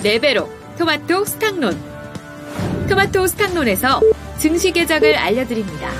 4배로 토마토 스탁론. 토마토 스탁론에서 증시 계정을 알려드립니다.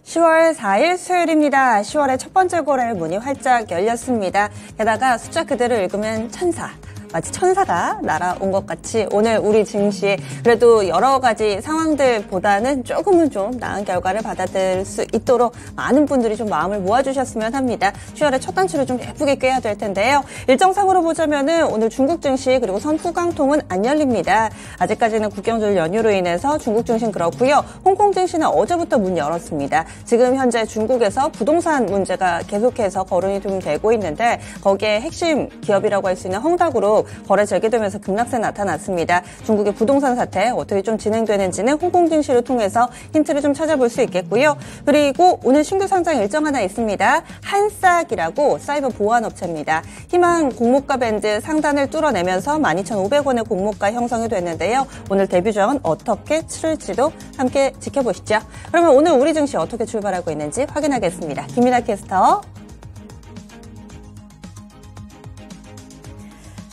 (10월 4일) 수요일입니다. 10월의 첫 번째 거래 문이 활짝 열렸습니다. 게다가 숫자 그대로 읽으면 천사. 마치 천사가 날아온 것 같이 오늘 우리 증시 그래도 여러 가지 상황들보다는 조금은 좀 나은 결과를 받아들일 수 있도록 많은 분들이 좀 마음을 모아주셨으면 합니다. 10월의 첫 단추를 좀 예쁘게 꿰야 될 텐데요. 일정상으로 보자면은 오늘 중국 증시 그리고 선후강통은 안 열립니다. 아직까지는 국경절 연휴로 인해서 중국 증시는 그렇고요. 홍콩 증시는 어제부터 문 열었습니다. 지금 현재 중국에서 부동산 문제가 계속해서 거론이 좀 되고 있는데 거기에 핵심 기업이라고 할 수 있는 헝다그룹 거래 재개되면서 급락세 나타났습니다. 중국의 부동산 사태 어떻게 좀 진행되는지는 홍콩 증시를 통해서 힌트를 좀 찾아볼 수 있겠고요. 그리고 오늘 신규 상장 일정 하나 있습니다. 한싹이라고 사이버 보안 업체입니다. 희망 공모가 밴드 상단을 뚫어내면서 12,500원의 공모가 형성이 됐는데요. 오늘 데뷔전 어떻게 치를지도 함께 지켜보시죠. 그러면 오늘 우리 증시 어떻게 출발하고 있는지 확인하겠습니다. 김민아 캐스터.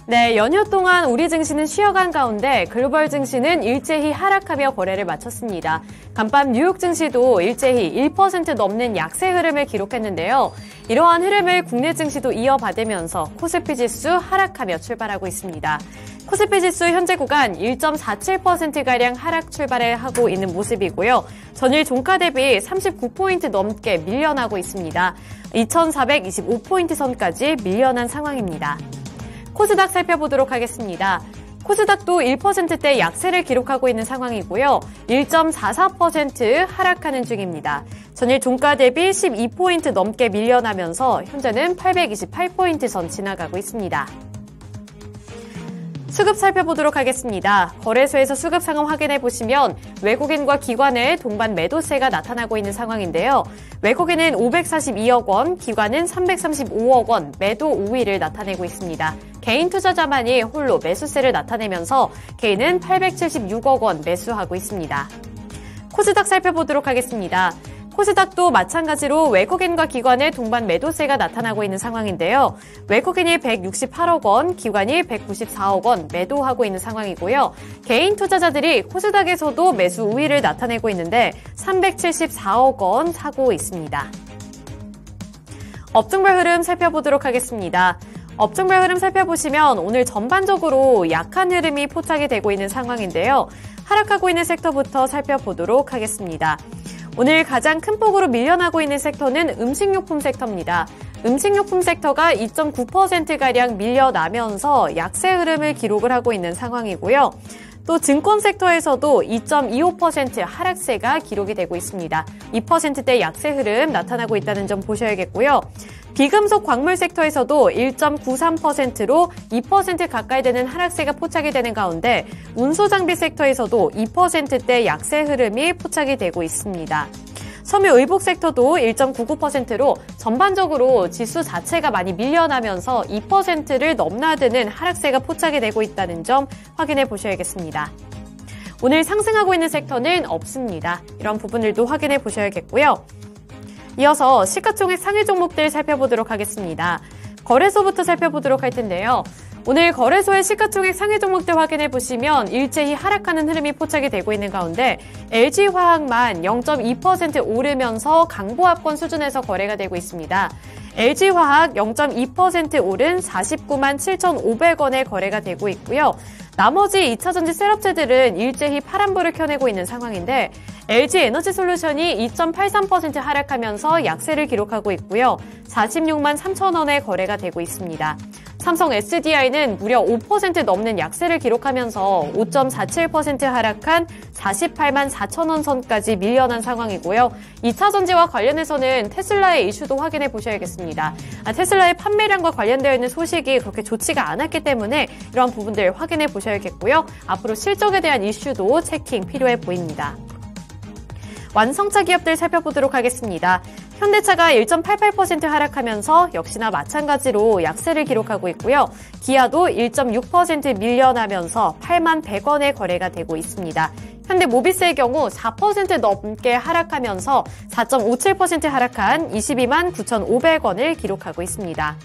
네, 연휴 동안 우리 증시는 쉬어간 가운데 글로벌 증시는 일제히 하락하며 거래를 마쳤습니다. 간밤 뉴욕 증시도 일제히 1% 넘는 약세 흐름을 기록했는데요. 이러한 흐름을 국내 증시도 이어받으면서 코스피 지수 하락하며 출발하고 있습니다. 코스피 지수 현재 구간 1.47%가량 하락 출발을 하고 있는 모습이고요. 전일 종가 대비 39포인트 넘게 밀려나고 있습니다. 2,425포인트 선까지 밀려난 상황입니다. 코스닥 살펴보도록 하겠습니다. 코스닥도 1%대 약세를 기록하고 있는 상황이고요. 1.44% 하락하는 중입니다. 전일 종가 대비 12포인트 넘게 밀려나면서 현재는 828포인트 선 지나가고 있습니다. 수급 살펴보도록 하겠습니다. 거래소에서 수급 상황 확인해 보시면 외국인과 기관의 동반 매도세가 나타나고 있는 상황인데요. 외국인은 542억 원, 기관은 335억 원 매도 우위를 나타내고 있습니다. 개인 투자자만이 홀로 매수세를 나타내면서 개인은 876억 원 매수하고 있습니다. 코스닥 살펴보도록 하겠습니다. 코스닥도 마찬가지로 외국인과 기관의 동반 매도세가 나타나고 있는 상황인데요. 외국인이 168억 원, 기관이 194억 원 매도하고 있는 상황이고요. 개인 투자자들이 코스닥에서도 매수 우위를 나타내고 있는데 374억 원 사고 있습니다. 업종별 흐름 살펴보도록 하겠습니다. 업종별 흐름 살펴보시면 오늘 전반적으로 약한 흐름이 포착이 되고 있는 상황인데요. 하락하고 있는 섹터부터 살펴보도록 하겠습니다. 오늘 가장 큰 폭으로 밀려나고 있는 섹터는 음식료품 섹터입니다. 음식료품 섹터가 2.9%가량 밀려나면서 약세 흐름을 기록을 하고 있는 상황이고요. 또 증권 섹터에서도 2.25% 하락세가 기록이 되고 있습니다. 2%대 약세 흐름 나타나고 있다는 점 보셔야겠고요. 비금속 광물 섹터에서도 1.93%로 2% 가까이 되는 하락세가 포착이 되는 가운데 운수장비 섹터에서도 2%대 약세 흐름이 포착이 되고 있습니다. 섬유의복 섹터도 1.99%로 전반적으로 지수 자체가 많이 밀려나면서 2%를 넘나드는 하락세가 포착이 되고 있다는 점 확인해 보셔야겠습니다. 오늘 상승하고 있는 섹터는 없습니다. 이런 부분들도 확인해 보셔야겠고요. 이어서 시가총액 상위 종목들 살펴보도록 하겠습니다. 거래소부터 살펴보도록 할 텐데요. 오늘 거래소의 시가총액 상위 종목들 확인해 보시면 일제히 하락하는 흐름이 포착이 되고 있는 가운데 LG화학만 0.2% 오르면서 강보합권 수준에서 거래가 되고 있습니다. LG화학 0.2% 오른 497만 7,500원에 거래가 되고 있고요. 나머지 2차전지 셀업체들은 일제히 파란불을 켜내고 있는 상황인데 LG에너지솔루션이 2.83% 하락하면서 약세를 기록하고 있고요. 46만 3천원에 거래가 되고 있습니다. 삼성 SDI는 무려 5% 넘는 약세를 기록하면서 5.47% 하락한 48만 4천원 선까지 밀려난 상황이고요. 2차전지와 관련해서는 테슬라의 이슈도 확인해 보셔야겠습니다. 테슬라의 판매량과 관련되어 있는 소식이 그렇게 좋지가 않았기 때문에 이런 부분들 확인해 보셔야겠고요. 앞으로 실적에 대한 이슈도 체킹 필요해 보입니다. 완성차 기업들 살펴보도록 하겠습니다. 현대차가 1.88% 하락하면서 역시나 마찬가지로 약세를 기록하고 있고요. 기아도 1.6% 밀려나면서 8만 100원에 거래가 되고 있습니다. 현대모비스의 경우 4% 넘게 하락하면서 4.57% 하락한 22만 9,500원을 기록하고 있습니다.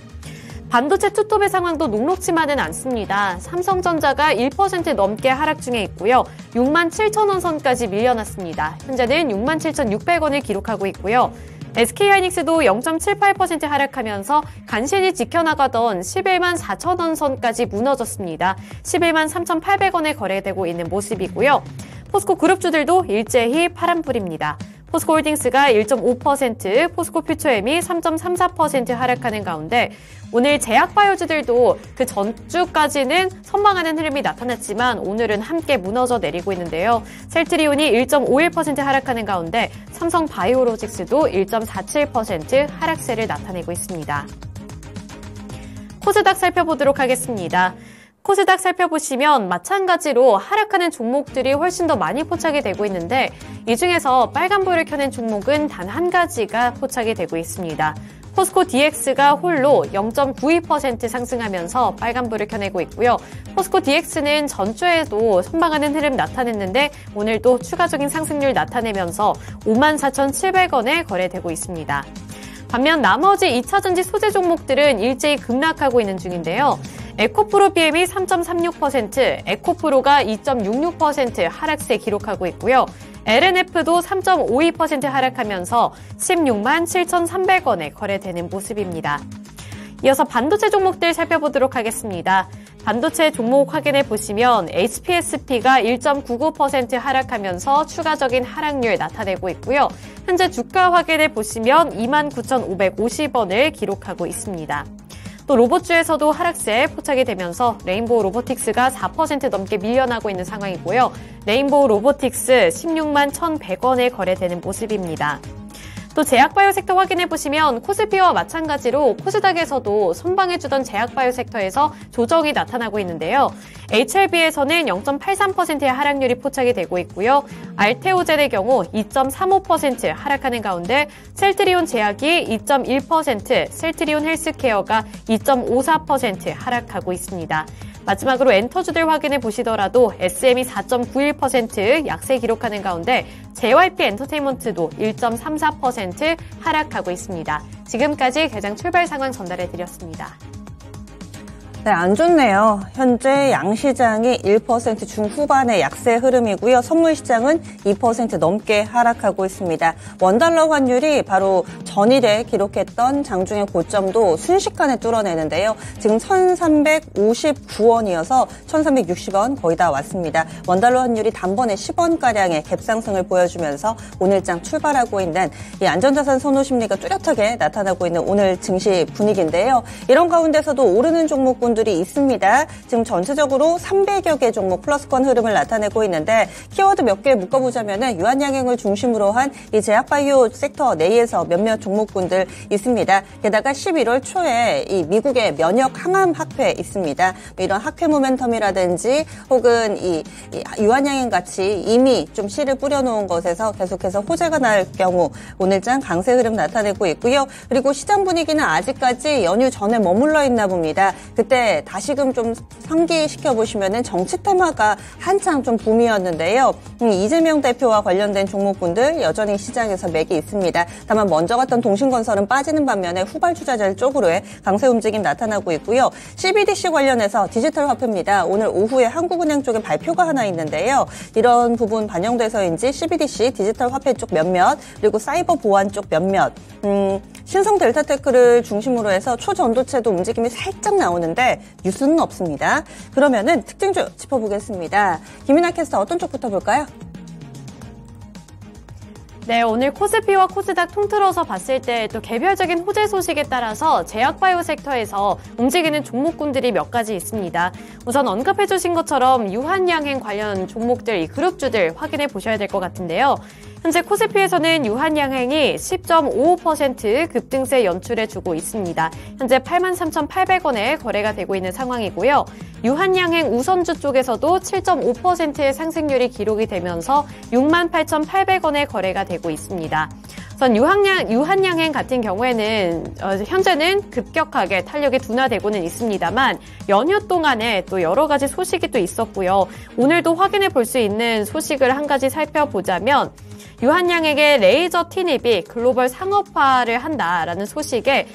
반도체 투톱의 상황도 녹록지만은 않습니다. 삼성전자가 1% 넘게 하락 중에 있고요. 6만 7천 원 선까지 밀려났습니다. 현재는 6만 7,600원을 기록하고 있고요. SK하이닉스도 0.78% 하락하면서 간신히 지켜나가던 11만 4천 원 선까지 무너졌습니다. 11만 3,800원에 거래되고 있는 모습이고요. 포스코 그룹주들도 일제히 파란불입니다. 포스코홀딩스가 1.5%, 포스코퓨처엠이 3.34% 하락하는 가운데 오늘 제약바이오주들도 그 전주까지는 선방하는 흐름이 나타났지만 오늘은 함께 무너져 내리고 있는데요. 셀트리온이 1.51% 하락하는 가운데 삼성바이오로직스도 1.47% 하락세를 나타내고 있습니다. 코스닥 살펴보도록 하겠습니다. 코스닥 살펴보시면 마찬가지로 하락하는 종목들이 훨씬 더 많이 포착이 되고 있는데 이 중에서 빨간불을 켜낸 종목은 단 한 가지가 포착이 되고 있습니다. 포스코 DX가 홀로 0.92% 상승하면서 빨간불을 켜내고 있고요. 포스코 DX는 전주에도 선방하는 흐름 나타냈는데 오늘도 추가적인 상승률 나타내면서 54,700원에 거래되고 있습니다. 반면 나머지 2차전지 소재 종목들은 일제히 급락하고 있는 중인데요. 에코프로 BM이 3.36%, 에코프로가 2.66% 하락세 기록하고 있고요. LNF도 3.52% 하락하면서 16만 7,300원에 거래되는 모습입니다. 이어서 반도체 종목들 살펴보도록 하겠습니다. 반도체 종목 확인해 보시면 HPSP가 1.99% 하락하면서 추가적인 하락률 나타내고 있고요. 현재 주가 확인해 보시면 29,550원을 기록하고 있습니다. 또 로봇주에서도 하락세 포착이 되면서 레인보우 로보틱스가 4% 넘게 밀려나고 있는 상황이고요. 레인보우 로보틱스 16만 1,100원에 거래되는 모습입니다. 또 제약바이오 섹터 확인해 보시면 코스피와 마찬가지로 코스닥에서도 선방해주던 제약바이오 섹터에서 조정이 나타나고 있는데요. HLB에서는 0.83%의 하락률이 포착이 되고 있고요. 알테오젠의 경우 2.35% 하락하는 가운데 셀트리온 제약이 2.1%, 셀트리온 헬스케어가 2.54% 하락하고 있습니다. 마지막으로 엔터주들 확인해 보시더라도 SM이 4.91% 약세 기록하는 가운데 JYP 엔터테인먼트도 1.34% 하락하고 있습니다. 지금까지 개장 출발 상황 전달해 드렸습니다. 네, 안 좋네요. 현재 양시장이 1% 중후반의 약세 흐름이고요. 선물시장은 2% 넘게 하락하고 있습니다. 원달러 환율이 바로 전일에 기록했던 장중의 고점도 순식간에 뚫어내는데요. 지금 1,359원이어서 1,360원 거의 다 왔습니다. 원달러 환율이 단번에 10원가량의 갭상승을 보여주면서 오늘장 출발하고 있는 이 안전자산 선호 심리가 뚜렷하게 나타나고 있는 오늘 증시 분위기인데요. 이런 가운데서도 오르는 종목군들이 있습니다. 지금 전체적으로 300여 개 종목 플러스권 흐름을 나타내고 있는데 키워드 몇 개 묶어보자면 유한양행을 중심으로 한 이 제약바이오 sek터 내에서 몇몇 종목군들 있습니다. 게다가 11월 초에 이 미국의 면역 항암 학회 있습니다. 이런 학회 모멘텀이라든지 혹은 이 유한양행 같이 이미 좀 씨를 뿌려놓은 것에서 계속해서 호재가 날 경우 오늘장 강세 흐름 나타내고 있고요. 그리고 시장 분위기는 아직까지 연휴 전에 머물러 있나 봅니다. 그때 다시금 좀 상기시켜보시면은 정치 테마가 한창 좀 붐이었는데요. 이재명 대표와 관련된 종목군들 여전히 시장에서 맥이 있습니다. 다만 먼저 갔던 동신건설은 빠지는 반면에 후발주자들 쪽으로의 강세 움직임 나타나고 있고요. CBDC 관련해서 디지털 화폐입니다. 오늘 오후에 한국은행 쪽에 발표가 하나 있는데요. 이런 부분 반영돼서인지 CBDC 디지털 화폐 쪽 몇몇 그리고 사이버 보안 쪽 몇몇 신성 델타테크를 중심으로 해서 초전도체도 움직임이 살짝 나오는데 뉴스는 없습니다. 그러면은 특징주 짚어보겠습니다. 김이나 캐스터 어떤 쪽부터 볼까요? 네, 오늘 코스피와 코스닥 통틀어서 봤을 때 또 개별적인 호재 소식에 따라서 제약바이오 섹터에서 움직이는 종목군들이 몇 가지 있습니다. 우선 언급해 주신 것처럼 유한양행 관련 종목들, 이 그룹주들 확인해 보셔야 될 것 같은데요. 현재 코스피에서는 유한양행이 10.55% 급등세 연출해주고 있습니다. 현재 83,800원에 거래가 되고 있는 상황이고요. 유한양행 우선주 쪽에서도 7.5%의 상승률이 기록이 되면서 68,800원에 거래가 되고 있습니다. 우선 유한양행 같은 경우에는 현재는 급격하게 탄력이 둔화되고는 있습니다만 연휴 동안에 또 여러 가지 소식이 또 있었고요. 오늘도 확인해 볼 수 있는 소식을 한 가지 살펴보자면 유한양에게 레이저 티닙이 글로벌 상업화를 한다라는 소식에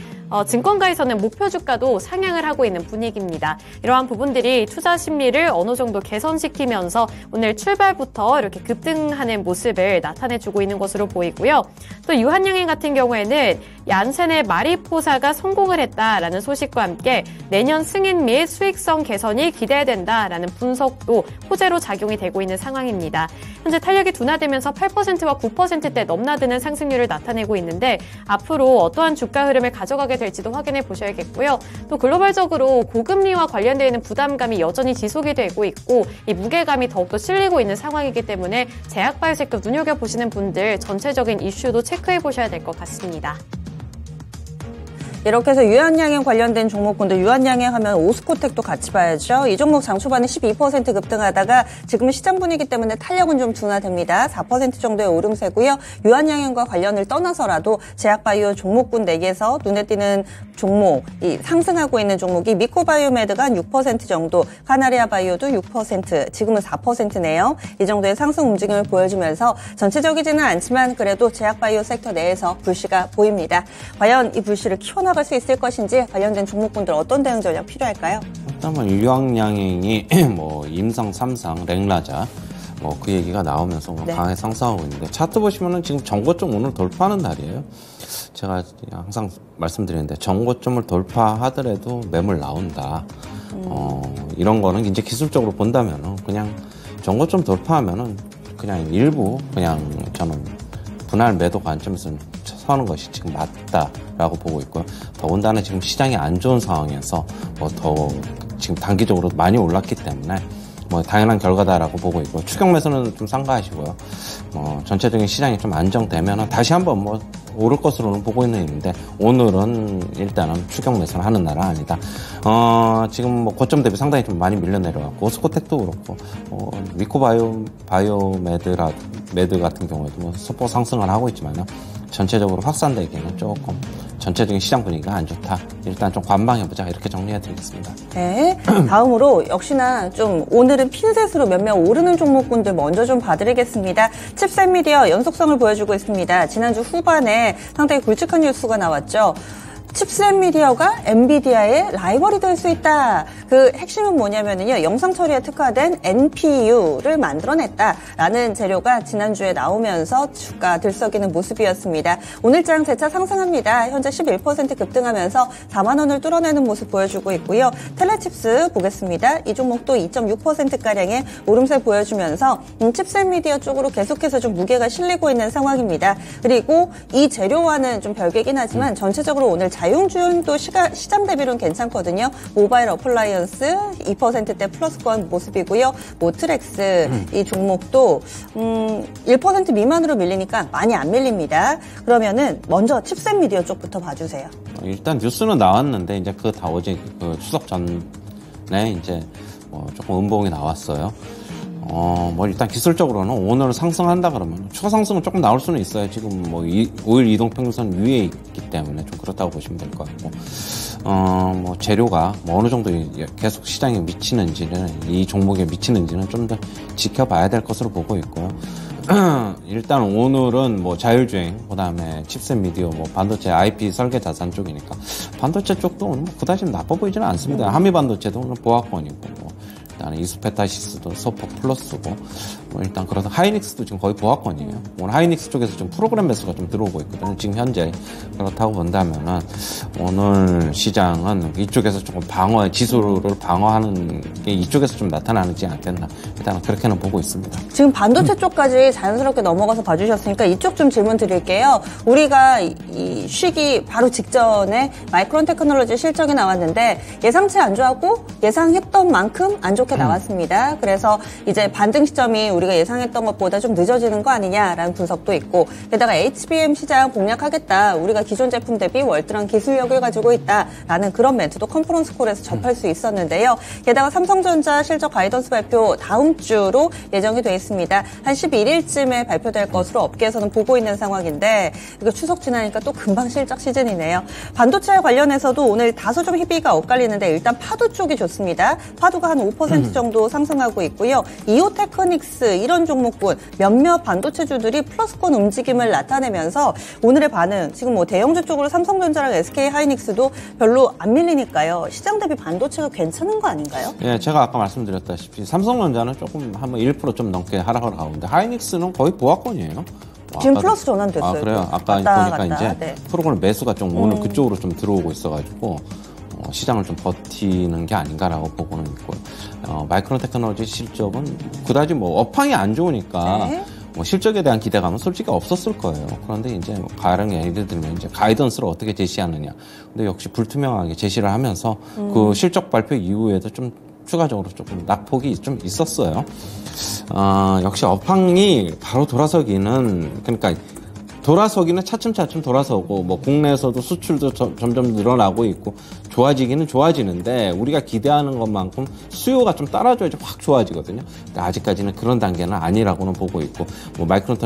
증권가에서는 목표 주가도 상향을 하고 있는 분위기입니다. 이러한 부분들이 투자 심리를 어느 정도 개선시키면서 오늘 출발부터 이렇게 급등하는 모습을 나타내주고 있는 것으로 보이고요. 또 유한양행 같은 경우에는 얀센의 마리포사가 성공을 했다라는 소식과 함께 내년 승인 및 수익성 개선이 기대된다라는 분석도 호재로 작용이 되고 있는 상황입니다. 현재 탄력이 둔화되면서 8%와 9%대 넘나드는 상승률을 나타내고 있는데 앞으로 어떠한 주가 흐름을 가져가게 될지도 확인해 보셔야겠고요. 또 글로벌적으로 고금리와 관련되어 있는 부담감이 여전히 지속이 되고 있고 이 무게감이 더욱더 실리고 있는 상황이기 때문에 제약바이오 섹터 눈여겨보시는 분들 전체적인 이슈도 체크해 보셔야 될 것 같습니다. 이렇게 해서 유한양행 관련된 종목군들 유한양행 하면 오스코텍도 같이 봐야죠. 이 종목 장 초반에 12% 급등하다가 지금은 시장 분위기 때문에 탄력은 좀 둔화됩니다. 4% 정도의 오름세고요. 유한양행과 관련을 떠나서라도 제약바이오 종목군 4개에서 눈에 띄는 종목, 이 상승하고 있는 종목이 미코바이오메드가 한 6% 정도, 카나리아바이오도 6%, 지금은 4%네요. 이 정도의 상승 움직임을 보여주면서 전체적이지는 않지만 그래도 제약바이오 섹터 내에서 불씨가 보입니다. 과연 이 불씨를 키워나갈 수 있을 것인지 관련된 종목군들 어떤 대응 전략 필요할까요? 일단 유한양행이 임상, 삼상, 랭라자 그 얘기가 나오면서 네. 강하게 상승하고 있는데 차트 보시면은 지금 정고점 오늘 돌파하는 날이에요. 제가 항상 말씀드리는데 정고점을 돌파하더라도 매물 나온다. 이런 거는 이제 기술적으로 본다면은 그냥 정고점 돌파하면은 그냥 일부 그냥 저는 분할 매도 관점에서는 서는 것이 지금 맞다라고 보고 있고요. 더군다나 지금 시장이 안 좋은 상황에서 더 지금 단기적으로 많이 올랐기 때문에 당연한 결과다라고 보고 있고 추격 매수는 좀 삼가하시고요. 전체적인 시장이 좀 안정되면 다시 한번 오를 것으로는 보고 있는데 오늘은 일단은 추격 매수를 하는 날은 아니다. 지금 고점 대비 상당히 좀 많이 밀려 내려갔고 오스코텍도 그렇고 미코바이오메드 같은 경우에도 소폭 상승을 하고 있지만요. 전체적으로 확산되기에는 조금 전체적인 시장 분위기가 안 좋다. 일단 좀 관망해보자. 이렇게 정리해드리겠습니다. 네. 다음으로 역시나 좀 오늘은 핀셋으로 몇몇 오르는 종목군들 먼저 좀 봐드리겠습니다. 칩셋 미디어 연속성을 보여주고 있습니다. 지난주 후반에 상당히 굵직한 뉴스가 나왔죠. 칩셋 미디어가 엔비디아의 라이벌이 될 수 있다. 그 핵심은 뭐냐면요. 영상 처리에 특화된 NPU를 만들어냈다라는 재료가 지난주에 나오면서 주가 들썩이는 모습이었습니다. 오늘장 재차 상승합니다. 현재 11% 급등하면서 4만 원을 뚫어내는 모습 보여주고 있고요. 텔레칩스 보겠습니다. 이 종목도 2.6%가량의 오름세 보여주면서 칩셋 미디어 쪽으로 계속해서 좀 무게가 실리고 있는 상황입니다. 그리고 이 재료와는 좀 별개긴 하지만 전체적으로 오늘 자율주행도 시장 대비로는 괜찮거든요. 모바일 어플라이언스 2%대 플러스권 모습이고요. 모트렉스 이 종목도 1% 미만으로 밀리니까 많이 안 밀립니다. 그러면은 먼저 칩셋 미디어 쪽부터 봐주세요. 일단 뉴스는 나왔는데 이제 그 다 어제 추석 전에 이제 조금 음봉이 나왔어요. 일단 기술적으로는 오늘 상승한다 그러면 추가 상승은 조금 나올 수는 있어요. 지금 5일 이동평균선 위에 있기 때문에 좀 그렇다고 보시면 될 것 같고, 재료가 어느 정도 계속 시장에 미치는지는, 이 종목에 미치는지는 좀 더 지켜봐야 될 것으로 보고 있고요. 일단 오늘은 자율주행, 그 다음에 칩셋 미디어, 반도체 IP 설계 자산 쪽이니까 반도체 쪽도 오늘 그다지 나빠 보이지는 않습니다. 한미 반도체도 오늘 보합권이고, 일단 이스페타시스도 소폭 플러스고, 일단 그래서 하이닉스도 지금 거의 보합권이에요. 오늘 하이닉스 쪽에서 좀 프로그램 매수가 좀 들어오고 있거든요. 지금 현재. 그렇다고 본다면은 오늘 시장은 이쪽에서 조금 지수를 방어하는 게 이쪽에서 좀 나타나지 않겠나. 일단은 그렇게는 보고 있습니다. 지금 반도체 쪽까지 자연스럽게 넘어가서 봐주셨으니까 이쪽 좀 질문 드릴게요. 우리가 이 쉬기 바로 직전에 마이크론 테크놀로지 실적이 나왔는데 예상치 안 좋았고 예상했던 만큼 안 좋게 나왔습니다. 그래서 이제 반등 시점이 우리 우리가 예상했던 것보다 좀 늦어지는 거 아니냐라는 분석도 있고 게다가 HBM 시장 공략하겠다. 우리가 기존 제품 대비 월등한 기술력을 가지고 있다라는 그런 멘트도 컨퍼런스 콜에서 접할 수 있었는데요. 게다가 삼성전자 실적 가이던스 발표 다음 주로 예정이 돼 있습니다. 한 11일쯤에 발표될 것으로 업계에서는 보고 있는 상황인데 이거 추석 지나니까 또 금방 실적 시즌이네요. 반도체 관련해서도 오늘 다소 좀 희비가 엇갈리는데 일단 파도 쪽이 좋습니다. 파도가 한 5% 정도 상승하고 있고요. 이오테크닉스 이런 종목군 몇몇 반도체주들이 플러스권 움직임을 나타내면서 오늘의 반응 지금 뭐 대형주 쪽으로 삼성전자랑 SK하이닉스도 별로 안 밀리니까요. 시장 대비 반도체가 괜찮은 거 아닌가요? 예, 제가 아까 말씀드렸다시피 삼성전자는 조금 한번 1% 좀 넘게 하락을 가는데 하이닉스는 거의 보합권이에요. 지금 플러스 전환됐어요. 아, 그래요? 아까 보니까 이제 네. 프로그램 매수가 좀 오늘 그쪽으로 좀 들어오고 있어가지고 시장을 좀 버티는 게 아닌가라고 보고는 있고요. 마이크론 테크놀로지 실적은 그다지 뭐 업황이 안 좋으니까 네. 뭐 실적에 대한 기대감은 솔직히 없었을 거예요. 그런데 이제 가령 예를 들면 이제 가이던스를 어떻게 제시하느냐. 근데 역시 불투명하게 제시를 하면서 그 실적 발표 이후에도 좀 추가적으로 조금 낙폭이 좀 있었어요. 역시 업황이 바로 돌아서기는 그러니까 돌아서기는 차츰차츰 돌아서고 뭐 국내에서도 수출도 점점 늘어나고 있고 좋아지기는 좋아지는데 우리가 기대하는 것만큼 수요가 좀 따라줘야지 확 좋아지거든요. 근데 아직까지는 그런 단계는 아니라고는 보고 있고 뭐 마이크론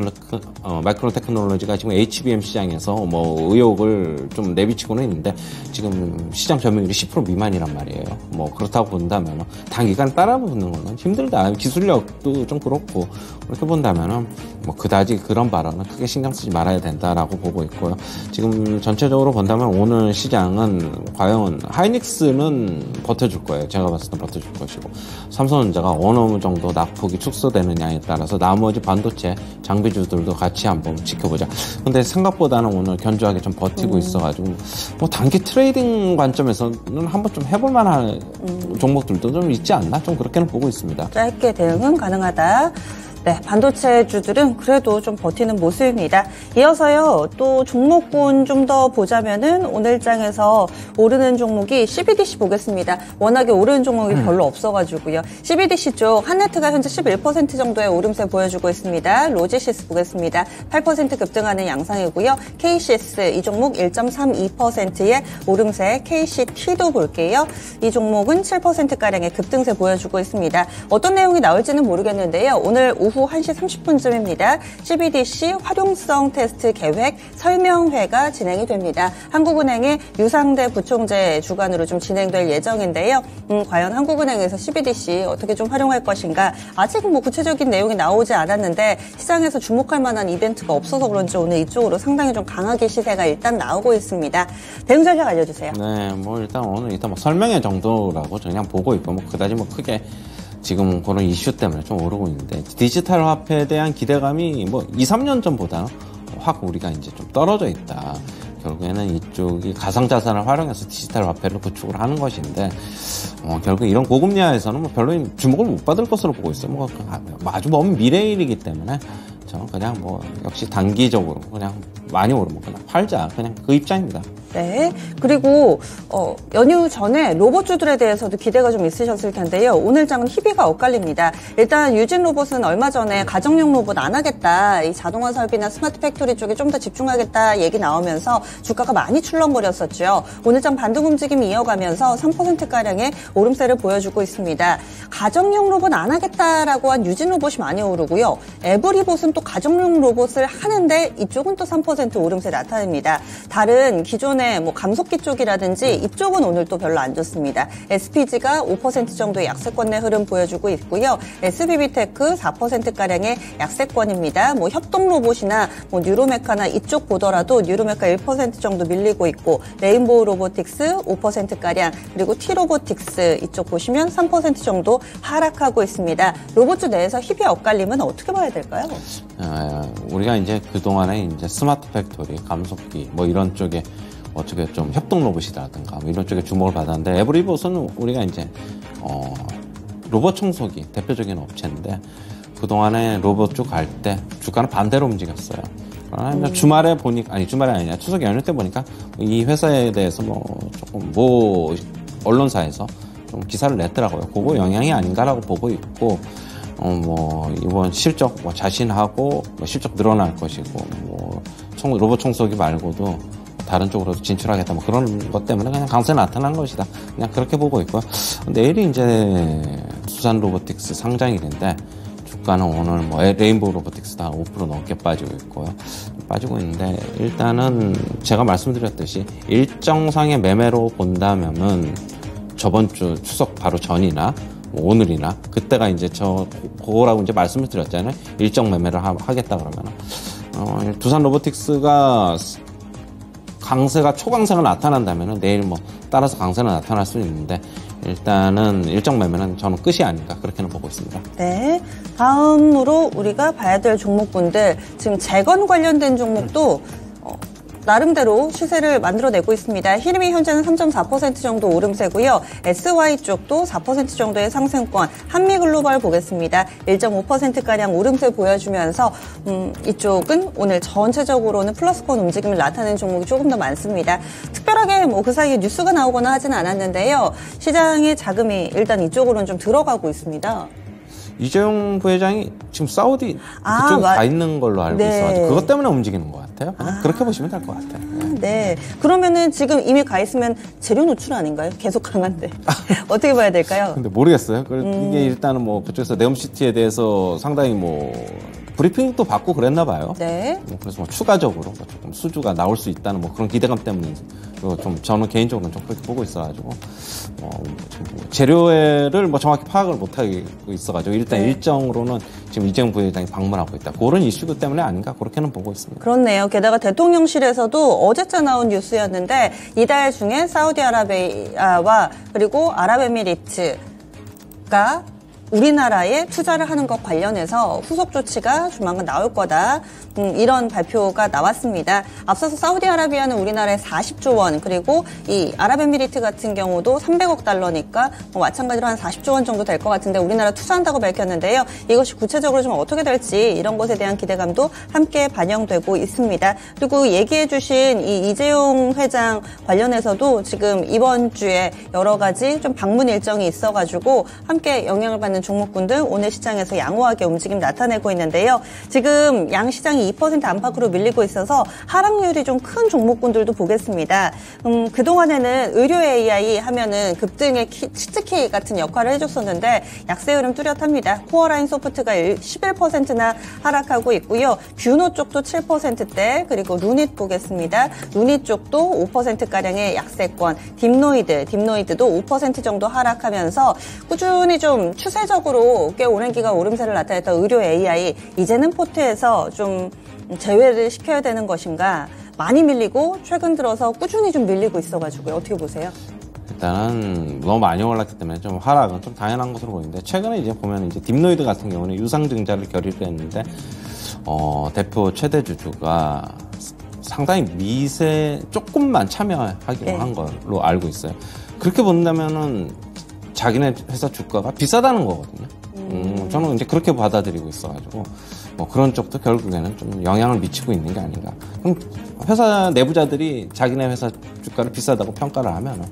테크놀로지가 지금 HBM 시장에서 뭐 의욕을 좀 내비치고는 있는데 지금 시장 점유율이 10% 미만이란 말이에요. 뭐 그렇다고 본다면 단기간 따라붙는 거는 힘들다. 기술력도 좀 그렇고 그렇게 본다면은 뭐 그다지 그런 발언은 크게 신경 쓰지 말아야 된다라고 보고 있고요. 지금 전체적으로 본다면 오늘 시장은 과연 하이닉스는 버텨줄 거예요. 제가 봤을 때 버텨줄 것이고 삼성전자가 어느 정도 낙폭이 축소되느냐에 따라서 나머지 반도체 장비주들도 같이 한번 지켜보자. 근데 생각보다는 오늘 견조하게 좀 버티고 있어가지고 뭐 단기 트레이딩 관점에서는 한번 좀 해볼 만한 종목들도 좀 있지 않나? 좀 그렇게는 보고 있습니다. 짧게 대응은 가능하다. 네, 반도체주들은 그래도 좀 버티는 모습입니다. 이어서요, 또 종목군 좀 더 보자면은 오늘 장에서 오르는 종목이 CBDC 보겠습니다. 워낙에 오르는 종목이 별로 없어가지고요. CBDC 쪽 한네트가 현재 11% 정도의 오름세 보여주고 있습니다. 로지시스 보겠습니다. 8% 급등하는 양상이고요. KCS 이 종목 1.32%의 오름세 KCT도 볼게요. 이 종목은 7%가량의 급등세 보여주고 있습니다. 어떤 내용이 나올지는 모르겠는데요. 오늘 오후 1시 30분쯤입니다. CBDC 활용성 테스트 계획 설명회가 진행이 됩니다. 한국은행의 유상대 부총재 주관으로 좀 진행될 예정인데요. 과연 한국은행에서 CBDC 어떻게 좀 활용할 것인가? 아직은 뭐 구체적인 내용이 나오지 않았는데 시장에서 주목할 만한 이벤트가 없어서 그런지 오늘 이쪽으로 상당히 좀 강하게 시세가 일단 나오고 있습니다. 대응 전략 알려주세요. 네, 뭐 일단 오늘 뭐 설명회 정도라고 그냥 보고 있고 뭐 그다지 뭐 크게 지금 그런 이슈 때문에 좀 오르고 있는데 디지털 화폐에 대한 기대감이 뭐 2, 3년 전보다 확 우리가 이제 좀 떨어져 있다. 결국에는 이쪽이 가상자산을 활용해서 디지털 화폐를 구축을 하는 것인데 결국 이런 고금리화에서는 뭐 별로 주목을 못 받을 것으로 보고 있어요. 뭐 아주 먼 미래일이기 때문에 저는 그냥 뭐 역시 단기적으로 그냥 많이 오르면 그냥 팔자 그냥 그 입장입니다. 네. 그리고 연휴 전에 로봇주들에 대해서도 기대가 좀 있으셨을 텐데요. 오늘 장은 희비가 엇갈립니다. 일단 유진 로봇은 얼마 전에 가정용 로봇 안 하겠다. 이 자동화 설비나 스마트 팩토리 쪽에 좀 더 집중하겠다 얘기 나오면서 주가가 많이 출렁거렸었죠. 오늘 장 반등 움직임이 이어가면서 3%가량의 오름세를 보여주고 있습니다. 가정용 로봇 안 하겠다라고 한 유진 로봇이 많이 오르고요. 에브리봇은 또 가정용 로봇을 하는데 이쪽은 또 3% 오름세 나타냅니다. 다른 기존의 뭐 감속기 쪽이라든지 이쪽은 오늘 또 별로 안 좋습니다. SPG가 5% 정도의 약세권 내 흐름 보여주고 있고요. SBB테크 4%가량의 약세권입니다. 뭐 협동 로봇이나 뭐 뉴로메카나 이쪽 보더라도 뉴로메카 1% 정도 밀리고 있고 레인보우 로보틱스 5%가량 그리고 T로보틱스 이쪽 보시면 3% 정도 하락하고 있습니다. 로봇주 내에서 희비 엇갈림은 어떻게 봐야 될까요? 우리가 이제 그동안에 이제 스마트 팩토리, 감속기 뭐 이런 쪽에 어떻게 좀 협동 로봇이라든가 뭐 이런 쪽에 주목을 받았는데 에브리봇은 우리가 이제 로봇 청소기 대표적인 업체인데 그동안에 로봇 쪽 갈 때 주가는 반대로 움직였어요. 그러나 주말에 보니까 주말이 아니라 추석 연휴 때 보니까 이 회사에 대해서 뭐 조금 언론사에서 좀 기사를 냈더라고요. 그거 영향이 아닌가라고 보고 있고 이번 실적 자신하고 실적 늘어날 것이고 로봇 청소기 말고도 다른 쪽으로 진출하겠다 그런 것 때문에 그냥 강세 나타난 것이다. 그냥 그렇게 보고 있고요. 내일이 이제 수산 로보틱스 상장일인데 주가는 오늘 레인보우 로보틱스도 한 5% 넘게 빠지고 있고요. 빠지고 있는데 일단은 제가 말씀드렸듯이 일정상의 매매로 본다면은 저번 주 추석 바로 전이나 오늘이나 그때가 이제 그거라고 이제 말씀을 드렸잖아요. 일정 매매를 하겠다 그러면은 두산 로보틱스가 강세가 초강세가 나타난다면은 내일 따라서 강세는 나타날 수 있는데 일단은 일정 매매는 저는 끝이 아닌가 그렇게는 보고 있습니다. 네. 다음으로 우리가 봐야 될 종목군들 지금 재건 관련된 종목도 나름대로 시세를 만들어내고 있습니다. 히림이 현재는 3.4% 정도 오름세고요. SY 쪽도 4% 정도의 상승권, 한미글로벌 보겠습니다. 1.5%가량 오름세 보여주면서 이쪽은 오늘 전체적으로는 플러스권 움직임을 나타내는 종목이 조금 더 많습니다. 특별하게 그 사이에 뉴스가 나오거나 하지는 않았는데요. 시장의 자금이 일단 이쪽으로는 좀 들어가고 있습니다. 이재용 부회장이 지금 사우디 그쪽에 가 있는 걸로 알고 있어가지고 그것 때문에 움직이는 것 같아요. 그렇게 보시면 될 것 같아요. 네. 그러면은 지금 이미 가 있으면 재료 노출 아닌가요? 계속 강한데. 어떻게 봐야 될까요? 근데 모르겠어요. 이게 일단은 그쪽에서 네옴시티에 대해서 상당히 브리핑도 받고 그랬나 봐요. 네. 그래서 추가적으로 조금 수주가 나올 수 있다는 그런 기대감 때문에 저는 개인적으로는 좀 그렇게 보고 있어가지고 재료를 정확히 파악을 못하고 있어가지고 일단 일정으로는 지금 이재용 부회장이 방문하고 있다. 그런 이슈 때문에 아닌가 그렇게는 보고 있습니다. 그렇네요. 게다가 대통령실에서도 어제자 나온 뉴스였는데 이달 중에 사우디아라비아와 그리고 아랍에미리트가 우리나라에 투자를 하는 것 관련해서 후속 조치가 조만간 나올 거다. 이런 발표가 나왔습니다. 앞서서 사우디아라비아는 우리나라에 40조 원 그리고 이 아랍에미리트 같은 경우도 300억 달러니까 마찬가지로 한 40조 원 정도 될 것 같은데 우리나라 투자한다고 밝혔는데요. 이것이 구체적으로 좀 어떻게 될지 이런 것에 대한 기대감도 함께 반영되고 있습니다. 그리고 얘기해 주신 이 이재용 회장 관련해서도 지금 이번 주에 여러 가지 좀 방문 일정이 있어가지고 함께 영향을 받는 종목군들 오늘 시장에서 양호하게 움직임 나타내고 있는데요. 지금 양 시장이 2% 안팎으로 밀리고 있어서 하락률이 좀 큰 종목군들도 보겠습니다. 그동안에는 의료 AI 하면은 급등의 치트키 같은 역할을 해줬었는데 약세 흐름 뚜렷합니다. 코어라인 소프트가 11%나 하락하고 있고요. 뷰노 쪽도 7%대 그리고 루닛 보겠습니다. 루닛 쪽도 5%가량의 약세권, 딥노이드도 5% 정도 하락하면서 꾸준히 좀 추세적으로 꽤 오랜 기간 오름세를 나타냈던 의료 AI 이제는 포트에서 좀 제외를 시켜야 되는 것인가 많이 밀리고 최근 들어서 꾸준히 좀 밀리고 있어가지고요. 어떻게 보세요? 일단은 너무 많이 올랐기 때문에 좀 하락은 좀 당연한 것으로 보이는데 최근에 이제 보면 이제 딥노이드 같은 경우는 유상증자를 결의를 했는데 대표 최대 주주가 상당히 조금만 참여하기로 한 걸로 알고 있어요. 그렇게 본다면은 자기네 회사 주가가 비싸다는 거거든요. 저는 이제 그렇게 받아들이고 있어가지고 그런 쪽도 결국에는 좀 영향을 미치고 있는 게 아닌가. 그럼 회사 내부자들이 자기네 회사 주가를 비싸다고 평가를 하면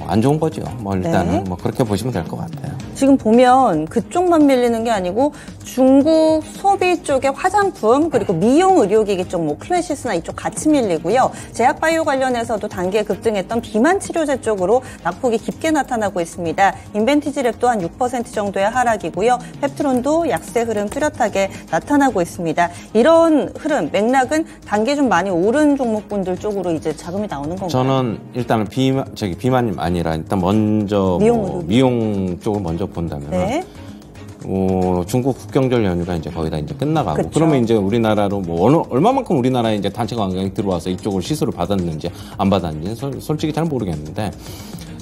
안 좋은 거죠. 일단은 그렇게 보시면 될 것 같아요. 지금 보면 그쪽만 밀리는 게 아니고 중국 소비 쪽의 화장품 그리고 미용 의료기기 쪽 클래시스나 이쪽 같이 밀리고요. 제약바이오 관련해서도 단기에 급등했던 비만 치료제 쪽으로 낙폭이 깊게 나타나고 있습니다. 인벤티지랩도 한 6% 정도의 하락이고요. 펩트론도 약세 흐름 뚜렷하게 나타나고 있습니다. 이런 흐름 맥락은 단기 좀 많이 오른 종목군들 쪽으로 이제 자금이 나오는 건가요? 저는 일단은 비만이 아니라 일단 먼저 미용 쪽을 먼저 본다면 중국 국경절 연휴가 이제 거의 다 이제 끝나가고 그쵸. 그러면 이제 우리나라로 얼마만큼 우리나라에 이제 단체 관광이 들어와서 이쪽을 시술을 받았는지 안 받았는지 솔직히 잘 모르겠는데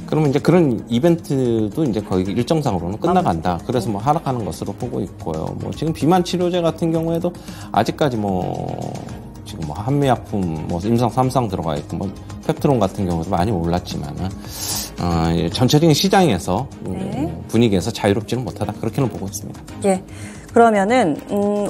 그러면 이제 그런 이벤트도 이제 거의 일정상으로는 끝나간다. 그래서 하락하는 것으로 보고 있고요. 지금 비만 치료제 같은 경우에도 아직까지 지금 한미약품 임상 3상 들어가 있고 펩트론 같은 경우도 많이 올랐지만은 전체적인 시장에서 분위기에서 자유롭지는 못하다 그렇게는 보고 있습니다. 예. 그러면은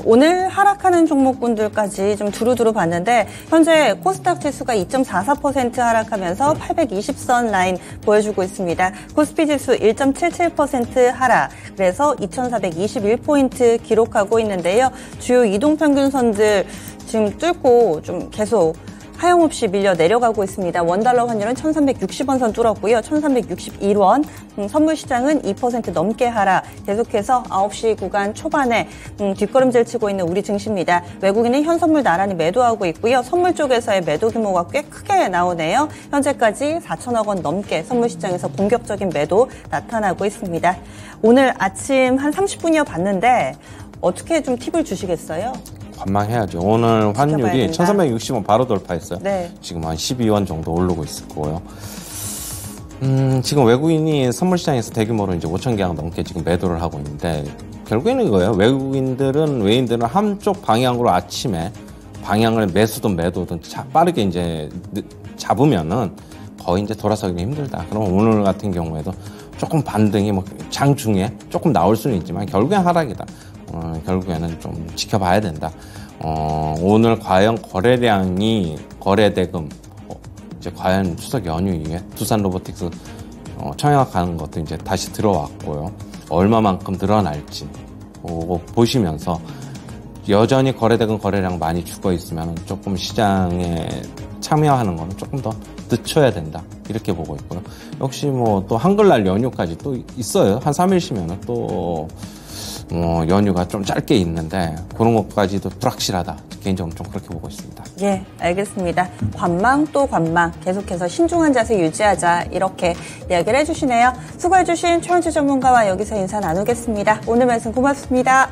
오늘 하락하는 종목군들까지 좀 두루두루 봤는데 현재 코스닥 지수가 2.44% 하락하면서 820선 라인 보여주고 있습니다. 코스피 지수 1.77% 하락, 그래서 2,421포인트 기록하고 있는데요. 주요 이동평균선들 지금 뚫고 좀 계속 하염없이 밀려 내려가고 있습니다. 원달러 환율은 1360원 선 뚫었고요. 1361원. 선물시장은 2% 넘게 하락. 계속해서 9시 구간 초반에 뒷걸음질 치고 있는 우리 증시입니다. 외국인은 현선물 나란히 매도하고 있고요. 선물 쪽에서의 매도 규모가 꽤 크게 나오네요. 현재까지 4천억 원 넘게 선물시장에서 공격적인 매도 나타나고 있습니다. 오늘 아침 한 30분이어 봤는데 어떻게 좀 팁을 주시겠어요? 관망해야죠. 오늘 환율이 1360원 바로 돌파했어요. 네. 지금 한 12원 정도 오르고 있을 거고요. 지금 외국인이 선물시장에서 대규모로 이제 5천 계약 넘게 지금 매도를 하고 있는데, 결국에는 이거예요. 외인들은 한쪽 방향으로 아침에 방향을 매수든 매도든 빠르게 이제 잡으면은 거의 이제 돌아서기는 힘들다. 그럼 오늘 같은 경우에도 조금 반등이 뭐 장중에 조금 나올 수는 있지만 결국엔 하락이다. 결국에는 좀 지켜봐야 된다. 오늘 과연 거래량이 거래대금 이제 과연 추석 연휴 이후에 두산 로보틱스 청약 가는 것도 이제 다시 들어왔고요. 얼마만큼 늘어날지 보시면서 여전히 거래대금 거래량 많이 죽어 있으면 조금 시장에 참여하는 거는 조금 더 늦춰야 된다. 이렇게 보고 있고요. 역시 뭐 또 한글날 연휴까지 또 있어요. 한 3일 쉬면은 또 연휴가 좀 짧게 있는데 그런 것까지도 불확실하다. 개인적으로 좀 그렇게 보고 있습니다. 예, 알겠습니다. 관망 또 관망, 계속해서 신중한 자세 유지하자, 이렇게 이야기를 해주시네요. 수고해주신 최원주 전문가와 여기서 인사 나누겠습니다. 오늘 말씀 고맙습니다.